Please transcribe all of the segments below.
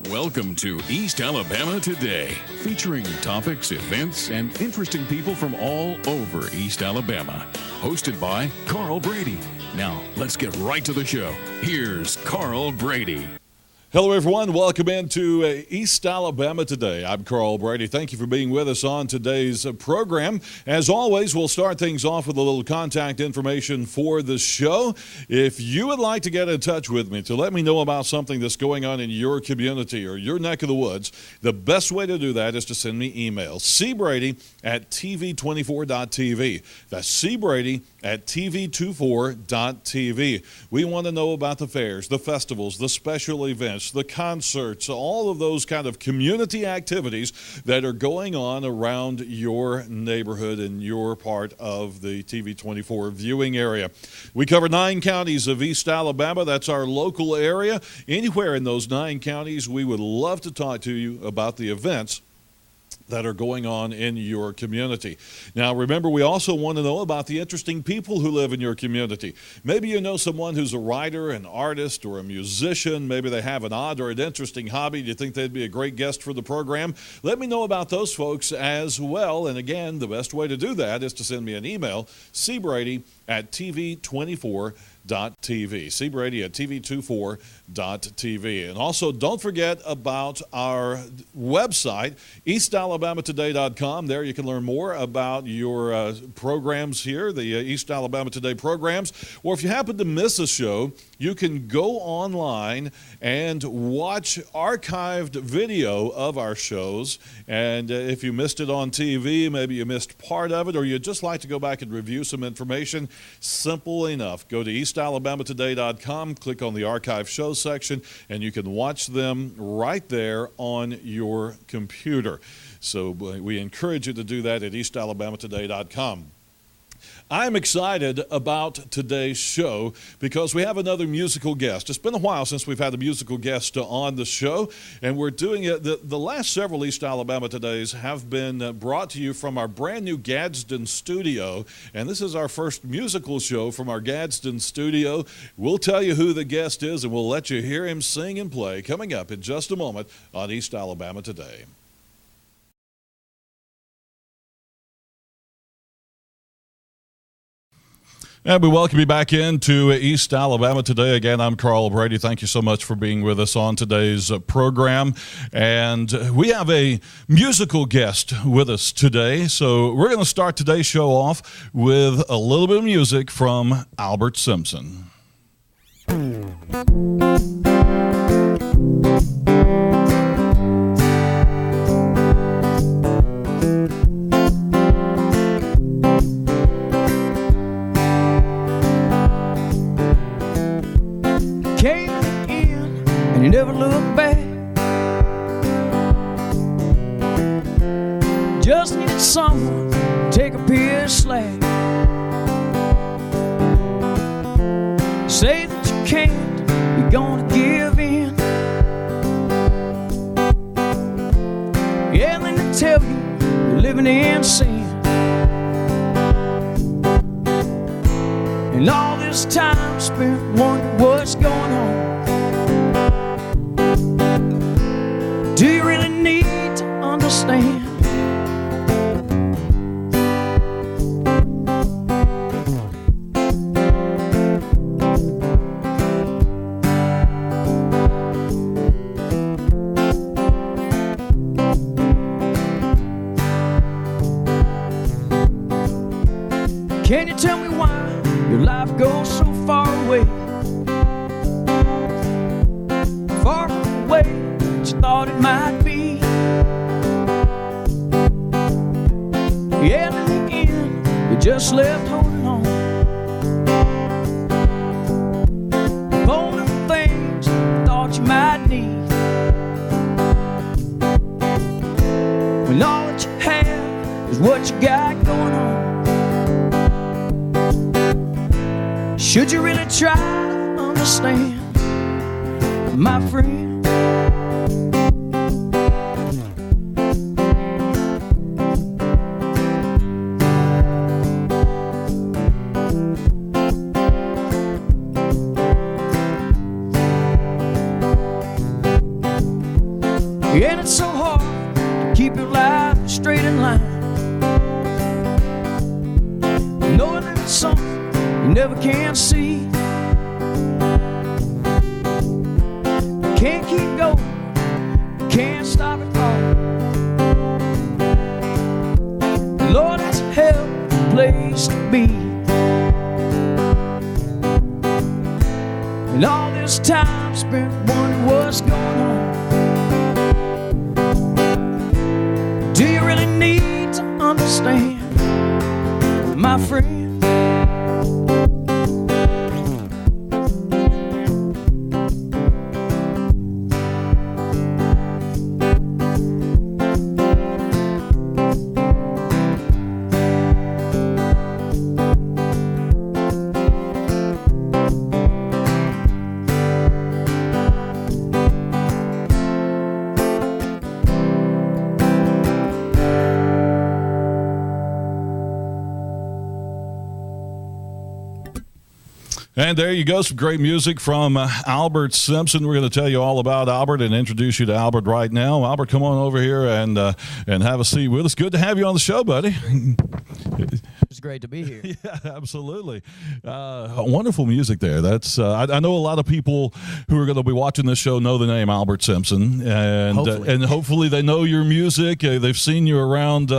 Welcome to East Alabama Today, featuring topics, events, and interesting people from all over East Alabama. Hosted by Carl Brady. Now, let's get right to the show. Here's Carl Brady. Hello, everyone. Welcome into East Alabama Today. I'm Carl Brady. Thank you for being with us on today's program. As always, we'll start things off with a little contact information for the show. If you would like to get in touch with me to let me know about something that's going on in your community or your neck of the woods, the best way to do that is to send me email. cbrady@tv24.tv. That's cbrady@tv24.tv. We want to know about the fairs, the festivals, the special events, the concerts, all of those kind of community activities that are going on around your neighborhood and your part of the TV24 viewing area. We cover 9 counties of East Alabama. That's our local area. Anywhere in those 9 counties, we would love to talk to you about the events that are going on in your community. Now, remember, we also want to know about the interesting people who live in your community. Maybe you know someone who's a writer, an artist, or a musician. Maybe they have an odd or an interesting hobby. Do you think they'd be a great guest for the program? Let me know about those folks as well. And again, the best way to do that is to send me an email, cbrady@tv24.tv. cbrady@tv24.tv. And also, don't forget about our website, eastalabamatoday.com. There you can learn more about your programs here, the East Alabama Today programs. Or if you happen to miss a show, you can go online and watch archived video of our shows. And if you missed it on TV, maybe you missed part of it, or you'd just like to go back and review some information, simple enough. Go to eastalabamatoday.com, click on the archive show section, and you can watch them right there on your computer. So we encourage you to do that at eastalabamatoday.com. I'm excited about today's show because we have another musical guest. It's been a while since we've had a musical guest on the show, and we're doing it. The last several East Alabama Todays have been brought to you from our brand new Gadsden studio, and this is our first musical show from our Gadsden studio. We'll tell you who the guest is, and we'll let you hear him sing and play coming up in just a moment on East Alabama Today. And we welcome you back into East Alabama Today. Again, I'm Carl Brady. Thank you so much for being with us on today's program. And we have a musical guest with us today. So we're going to start today's show off with a little bit of music from Albert Simpson. You never look back. Just need someone to take a piece of slack. Say that you can't, you're gonna give in. Yeah, then they tell you you're living in sin. And all this time spent wondering what's going on. Do you really need to understand? Can you tell me why your life goes so far away? Far from the way you thought it might be. Yeah, in the end, you just left holding on. Holding the things you thought you might need. When all that you have is what you got going on. Should you really try to understand, my friend? And it's so hard to keep your life straight in line, knowing that it's something you never can see. Can't keep going, can't stop it all. Lord, that's a hell of a place to be. And all this time spent wondering what's going on. Do you really need to understand, my friend? And there you go, some great music from Albert Simpson. We're going to tell you all about Albert and introduce you to Albert right now. Albert, come on over here and have a seat with us. Good to have you on the show, buddy. It's great to be here. Yeah, absolutely. Wonderful music there. That's I know a lot of people who are going to be watching this show know the name Albert Simpson, and hopefully they know your music. They've seen you around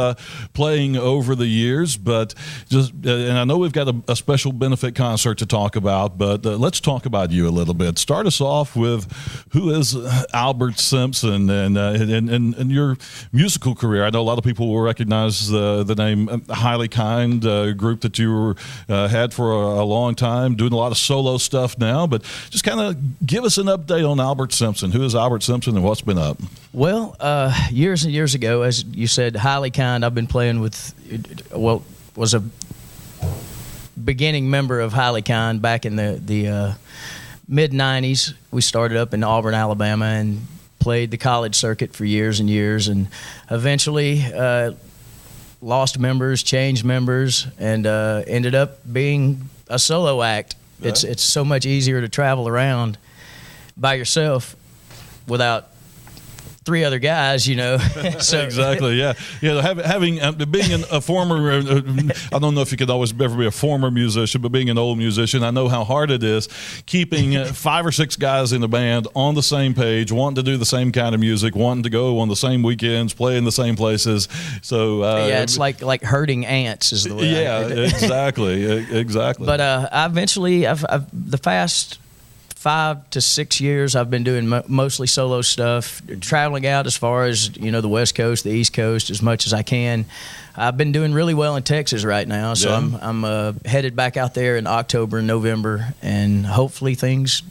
playing over the years, but and I know we've got a special benefit concert to talk about, but let's talk about you a little bit. Start us off with who is Albert Simpson and your musical career. I know a lot of people will recognize the name Highly Kind, group that you had for a long time, doing a lot of solo stuff now, but just kind of give us an update on Albert Simpson. Who is Albert Simpson and what's been up? Well, years and years ago, as you said, Highly Kind, I've been playing with, was a beginning member of Highly Kind back in the mid-'90s. We started up in Auburn, Alabama, and played the college circuit for years and years, and eventually lost members, changed members, and ended up being a solo act. Yeah. It's so much easier to travel around by yourself without three other guys, you know. So exactly, yeah. Having being a former, I don't know if you could always ever be a former musician, but being an old musician, I know how hard it is keeping 5 or 6 guys in a band on the same page, wanting to do the same kind of music, wanting to go on the same weekends, play in the same places. So yeah, it's like herding ants is the way. Yeah, exactly. But I eventually, I've the past 5 to 6 years, I've been doing mostly solo stuff, traveling out as far as, the West Coast, the East Coast, as much as I can. I've been doing really well in Texas right now, so yeah. I'm headed back out there in October and November, and hopefully things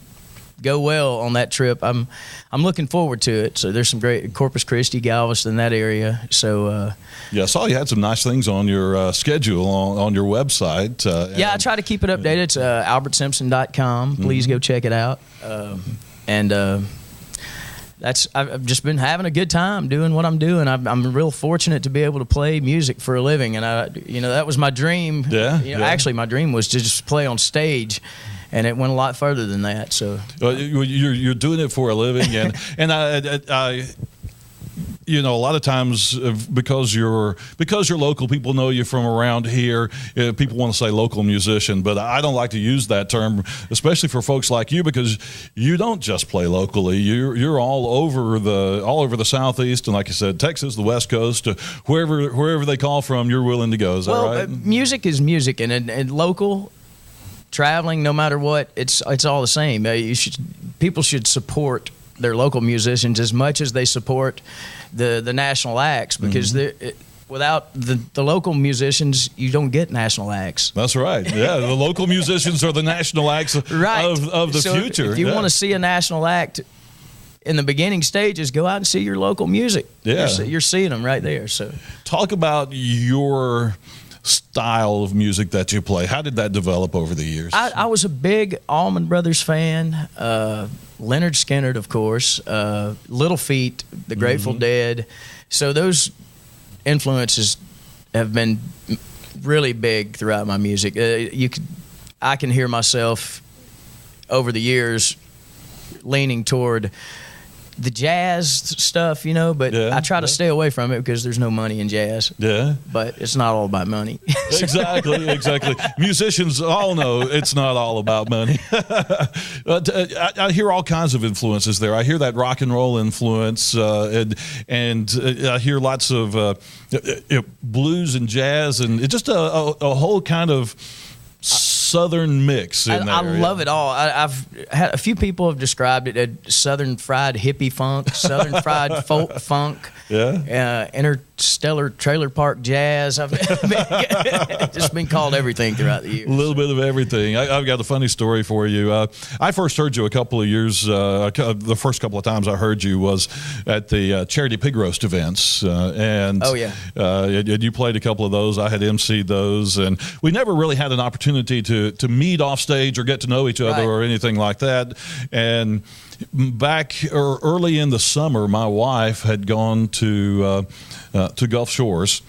go well on that trip. I'm looking forward to it. So there's some great Corpus Christi, Galveston, that area. So yeah, I saw you had some nice things on your schedule on your website. Yeah, I try to keep it updated. It's albertsimpson.com. Please go check it out. I've just been having a good time doing what I'm doing. I'm real fortunate to be able to play music for a living, and that was my dream. Yeah. Actually, my dream was to just play on stage. And it went a lot further than that. So you're doing it for a living, and I a lot of times because you're local, people know you from around here. People want to say local musician, but I don't like to use that term, especially for folks like you, because you don't just play locally. You're all over the Southeast, and like you said, Texas, the West Coast, wherever they call from, you're willing to go. Is that right? Music is music, and local. Traveling, no matter what, it's all the same. People should support their local musicians as much as they support the national acts, because without the local musicians, you don't get national acts. That's right. Yeah, the local musicians are the national acts right. of the future. If you want to see a national act in the beginning stages, go out and see your local music. Yeah, you're seeing them right there. So talk about your style of music that you play. How did that develop over the years? I was a big Allman Brothers fan. Leonard Skinner, of course. Little Feat, the Grateful Dead. So those influences have been really big throughout my music. I can hear myself over the years leaning toward the jazz stuff, but I try to stay away from it because there's no money in jazz. Yeah. But it's not all about money. Exactly. Musicians all know it's not all about money. I hear all kinds of influences there. I hear that rock and roll influence, and I hear lots of blues and jazz, and it's just a whole kind of Southern mix in there. I love it all. I've had a few people have described it as Southern fried hippie funk, Southern fried folk funk, interstellar trailer park jazz. I've just been called everything throughout the years. A little bit of everything. I've got a funny story for you. I first heard you a couple of years. The first couple of times I heard you was at the Charity Pig Roast events, and you played a couple of those. I had emceed those, and we never really had an opportunity to meet off stage or get to know each other or anything like that. And back early in the summer, my wife had gone to Gulf Shores,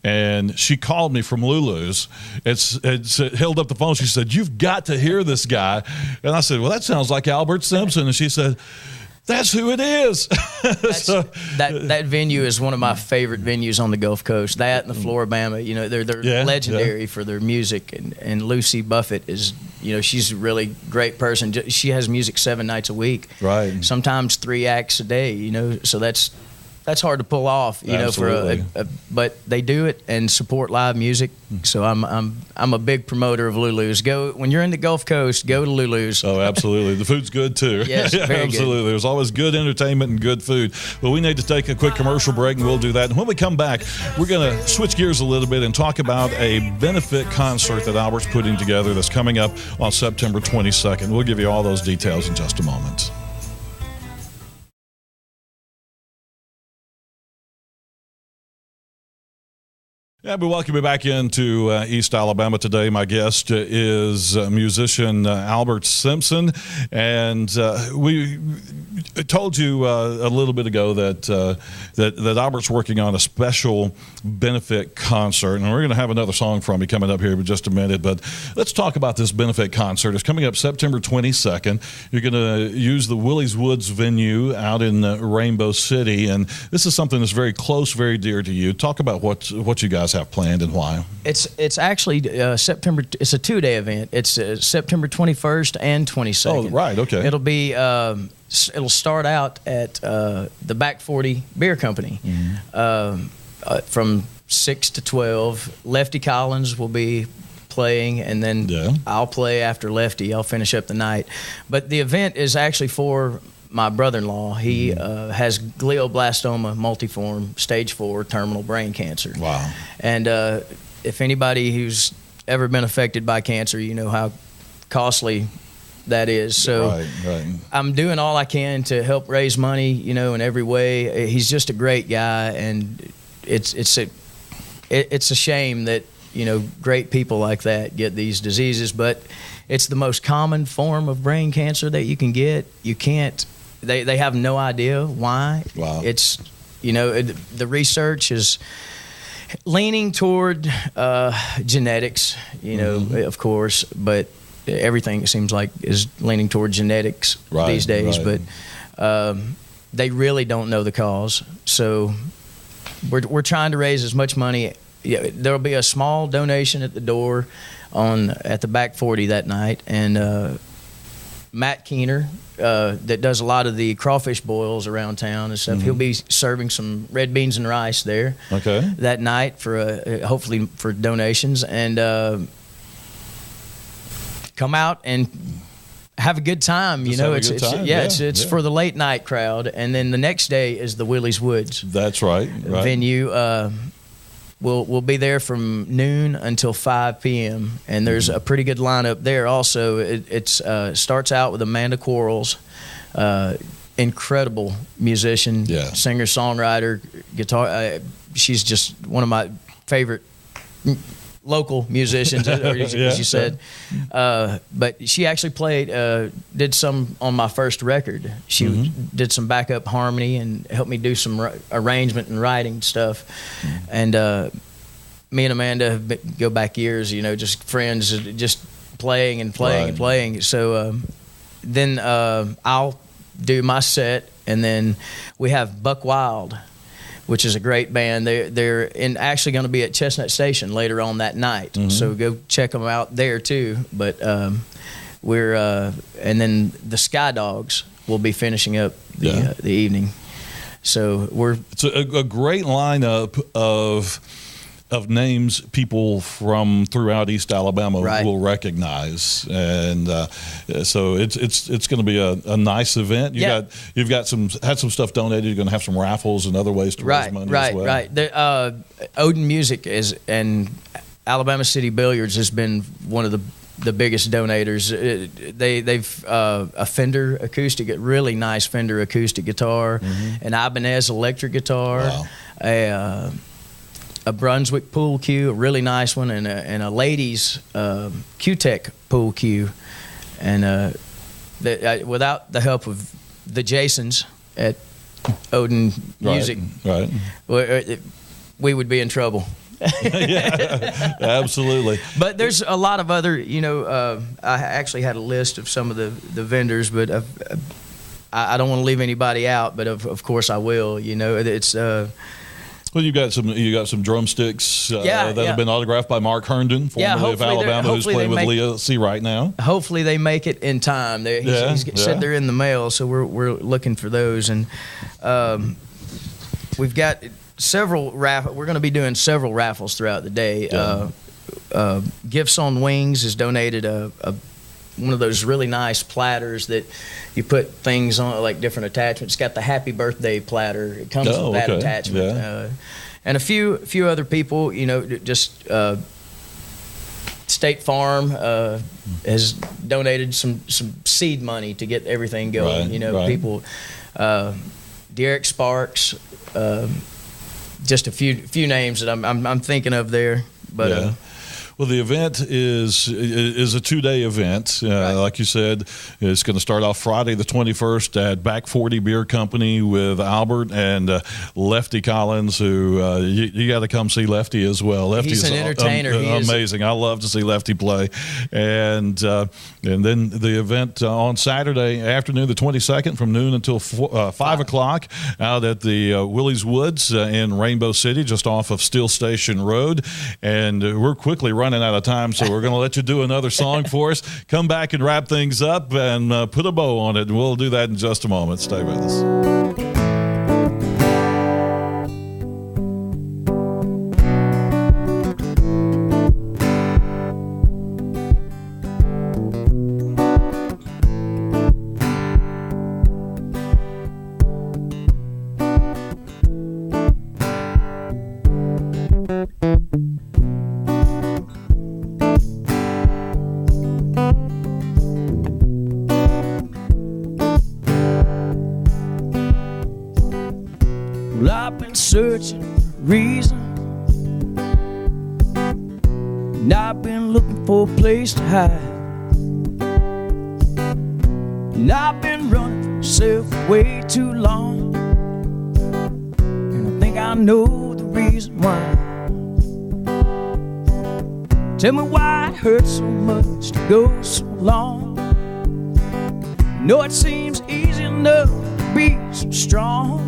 and she called me from Lulu's and held up the phone. She said, "You've got to hear this guy." And I said, "Well, that sounds like Albert Simpson." And she said, "That's who it is." That venue is one of my favorite venues on the Gulf Coast. That and the Floribama, they're legendary for their music. And Lucy Buffett is, she's a really great person. She has music 7 nights a week, right? Sometimes 3 acts a day. So that's hard to pull off, but they do it and support live music. So I'm a big promoter of Lulu's. When you're in the Gulf Coast, go to Lulu's. Oh, absolutely. The food's good too. Yes, very absolutely. Good. There's always good entertainment and good food. But we need to take a quick commercial break, and we'll do that. And when we come back, we're going to switch gears a little bit and talk about a benefit concert that Albert's putting together that's coming up on September 22nd. We'll give you all those details in just a moment. Yeah, we welcome you back into East Alabama today. My guest is musician Albert Simpson, and we told you a little bit ago that Albert's working on a special benefit concert, and we're going to have another song from you coming up here in just a minute. But let's talk about this benefit concert. It's coming up September 22nd. You're going to use the Willie's Woods venue out in Rainbow City, and this is something that's very close, very dear to you. Talk about what you guys have planned and why. It's actually September. It's a 2-day event. It's September 21st and 22nd. Oh, right. Okay. It'll be. It'll start out at the Back 40 Beer Company from 6 to 12. Lefty Collins will be playing, and then I'll play after Lefty. I'll finish up the night. But the event is actually for my brother-in-law. He has glioblastoma multiforme, stage 4 terminal brain cancer. Wow. And if anybody who's ever been affected by cancer, you know how costly that is. So right. I'm doing all I can to help raise money, in every way. He's just a great guy, and it's a shame that, great people like that get these diseases, but it's the most common form of brain cancer that you can get. You can't. They have no idea why. Wow. It's, the research is leaning toward genetics, of course, but everything, it seems like, is leaning toward genetics these days. Right. But they really don't know the cause. So we're trying to raise as much money. There'll be a small donation at the door at the Back 40 that night, and Matt Keener, that does a lot of the crawfish boils around town and stuff. He'll be serving some red beans and rice there that night for hopefully for donations, and come out and have a good time. It's for the late night crowd, and then the next day is the Willie's Woods. That's right. Venue. We'll be there from noon until 5 p.m. and there's a pretty good lineup there. Also, it starts out with Amanda Quarles, incredible musician, singer, songwriter, guitar. She's just one of my favorite local musicians, as you said. But she actually did some on my first record. She did some backup harmony and helped me do some arrangement and writing stuff. And me and Amanda go back years, just friends, just playing and playing and playing. So then I'll do my set, And then we have Buck Wild, which is a great band. They're actually going to be at Chestnut Station later on that night. Mm-hmm. So go check them out there too. But and then the Sky Dogs will be finishing up the evening. So it's a great lineup of names people from throughout East Alabama will recognize, and so it's going to be a nice event. You've had some stuff donated. You're going to have some raffles and other ways to raise money as well. Right. Odin Music and Alabama City Billiards has been one of the biggest donators. They've a Fender acoustic, a really nice Fender acoustic guitar, an Ibanez electric guitar, a Brunswick pool cue, a really nice one, and a ladies Q-Tech pool cue. And without the help of the Jasons at Odin Music, we would be in trouble. Yeah, absolutely. But there's a lot of other, I actually had a list of some of the vendors, but I don't want to leave anybody out, but of course I will. It's well, you got some drumsticks that have been autographed by Mark Herndon, formerly of Alabama, who's playing with Leah C right now. Hopefully they make it in time. He's said they're in the mail, so we're looking for those. And we've got several raffles. We're going to be doing several raffles throughout the day. Gifts on Wings has donated one of those really nice platters that you put things on, like different attachments. It's got the Happy Birthday platter. It comes with that attachment. Yeah. And a few other people, just State Farm has donated some seed money to get everything going. People, Derek Sparks, just a few names that I'm thinking of there, but. Well, the event is a 2-day event. Like you said, it's going to start off Friday the 21st at Back 40 Beer Company with Albert and Lefty Collins, who you got to come see Lefty as well. Lefty's an entertainer. Amazing. I love to see Lefty play. And then the event on Saturday afternoon, the 22nd, from noon until 5 o'clock out at the Willie's Woods in Rainbow City, just off of Steel Station Road. And we're quickly running out of time, so we're going to let you do another song for us. Come back and wrap things up and put a bow on it, and we'll do that in just a moment. Stay with us. Well, I've been searching for a reason, and I've been looking for a place to hide, and I've been running from myself for way too long, and I think I know the reason why. Tell me why it hurts so much to go so long. You know it seems easy enough to be so strong,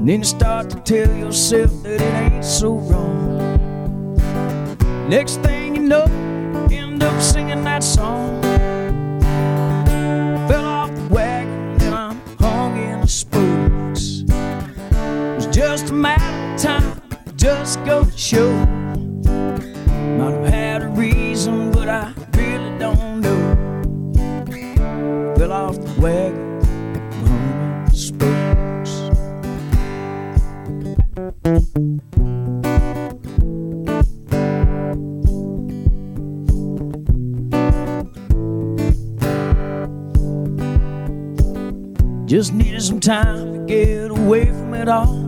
and then you start to tell yourself that it ain't so wrong. Next thing you know, you end up singing that song. Fell off the wagon, then I'm hung in the spokes. It was just a matter of time, just go to show. Might have had a reason, but I really don't know. Fell off the wagon, hung in the spokes. Just needed some time to get away from it all.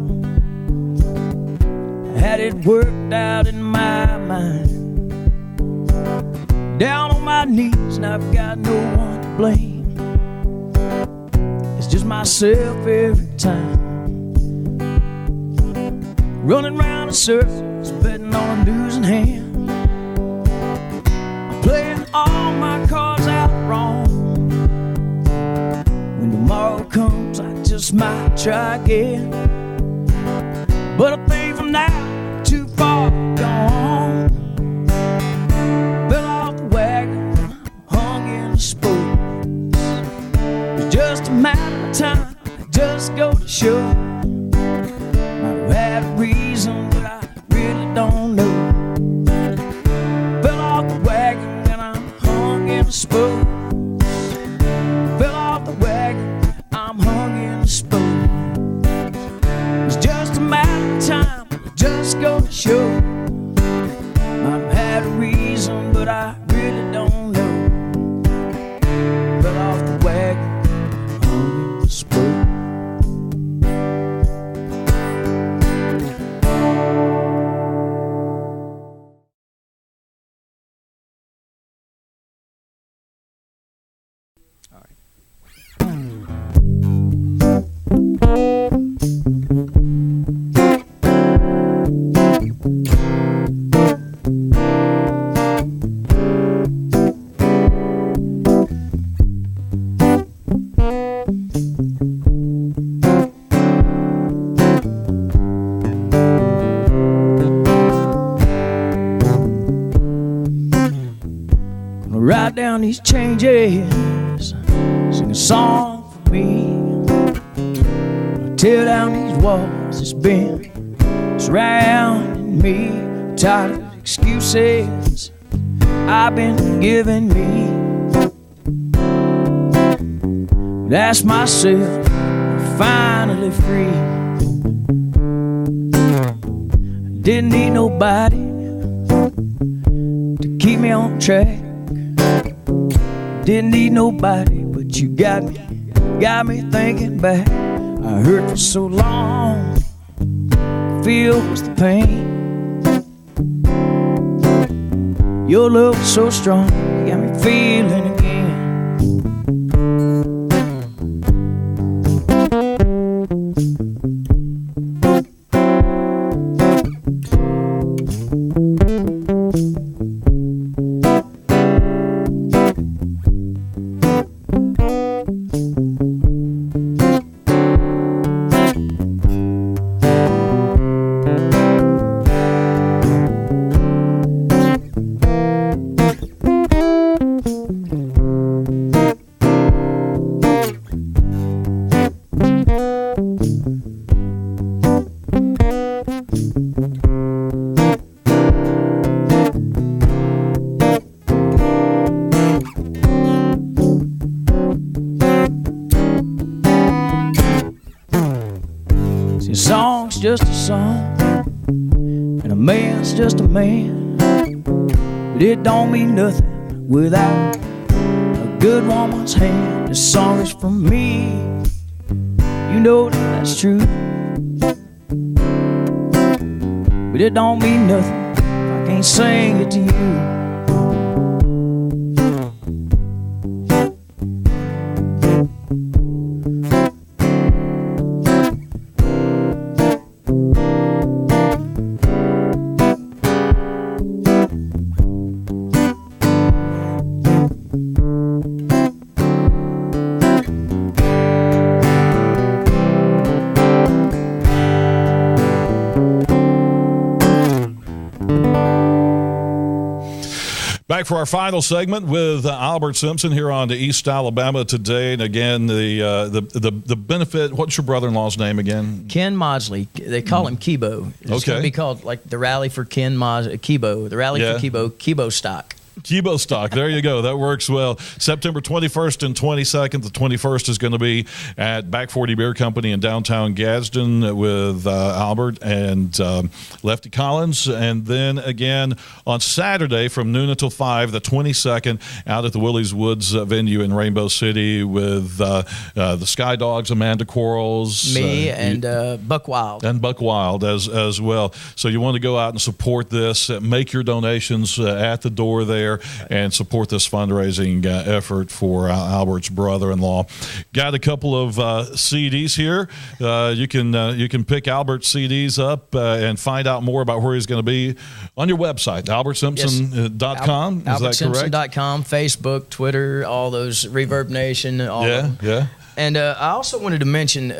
I had it worked out in my mind. Down on my knees, and I've got no one to blame. It's just myself every time. Running round in circles, betting on a losing hand. I'm playing all my cards out wrong. When tomorrow comes just might try again. But I think from now too far gone. Fell off the wagon, hung in the spokes. It's just a matter of time, just go to show. Might have had a reason, but I really don't know. Fell off the wagon and I'm hung in the spokes. Fell off the wagon, I'm hung in the spokes. It's just a matter of time, just go to show. Might have had a reason, but I really don't know. Fell off the wagon, hung in the spokes. Write down these changes, sing a song for me. Tear down these walls that's been surrounding me. Tired of excuses I've been giving me. Ask myself, I'm finally free. Didn't need nobody to keep me on track. Didn't need nobody, but you got me thinking back. I hurt for so long, feel was the pain. Your love was so strong, you got me feeling again. See, a song's just a song, and a man's just a man. But it don't mean nothing without a good woman's hand. This song is from me, you know that's true. But it don't mean nothing if I can't sing it to you. Back for our final segment with Albert Simpson here on to East Alabama Today. And again, the benefit, what's your brother-in-law's name again? Ken Maudsley. They call him Kebo. It's going to be called like the rally for Ken Maudsley, Kebo. The rally for Kebofest. Kebofest, there you go. That works well. September 21st and 22nd. The 21st is going to be at Back 40 Beer Company in downtown Gadsden with Albert and Lefty Collins. And then again on Saturday from noon until 5, the 22nd, out at the Willie's Woods venue in Rainbow City with the Sky Dogs, Amanda Quarles. Me and Buck Wild. And Buck Wild as well. So you want to go out and support this. Make your donations at the door there. And support this fundraising effort for Albert's brother-in-law. Got a couple of CDs here. You can pick Albert's CDs up and find out more about where he's going to be on your website, albertsimpson.com. Is that correct? albertsimpson.com, Facebook, Twitter, all those, Reverb Nation. Yeah. And I also wanted to mention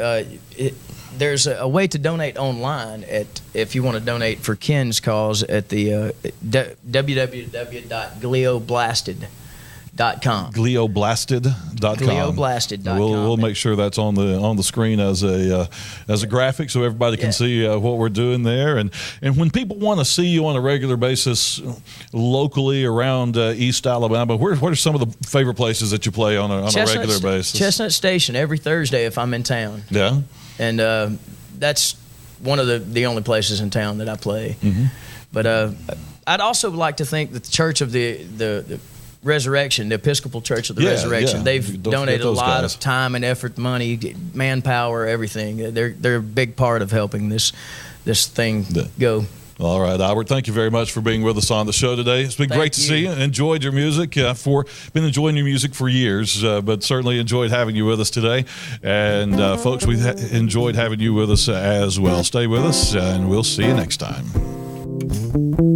there's a way to donate online if you want to donate for Ken's cause at the www.glioblasted.com. Glioblasted.com. Glioblasted.com. We'll make sure that's on the screen as a graphic so everybody can see what we're doing there. And when people want to see you on a regular basis locally around East Alabama, what are some of the favorite places that you play on a regular basis? Chestnut Station every Thursday if I'm in town. Yeah. And that's one of the only places in town that I play. Mm-hmm. But I'd also like to think that the Church of the Resurrection, the Episcopal Church of the Resurrection, they've donated a lot of time and effort, money, manpower, everything. They're a big part of helping this thing go. All right, Albert, thank you very much for being with us on the show today. It's been great to see you. Enjoyed your music. Been enjoying your music for years, but certainly enjoyed having you with us today. And folks, we enjoyed having you with us as well. Stay with us, and we'll see you next time.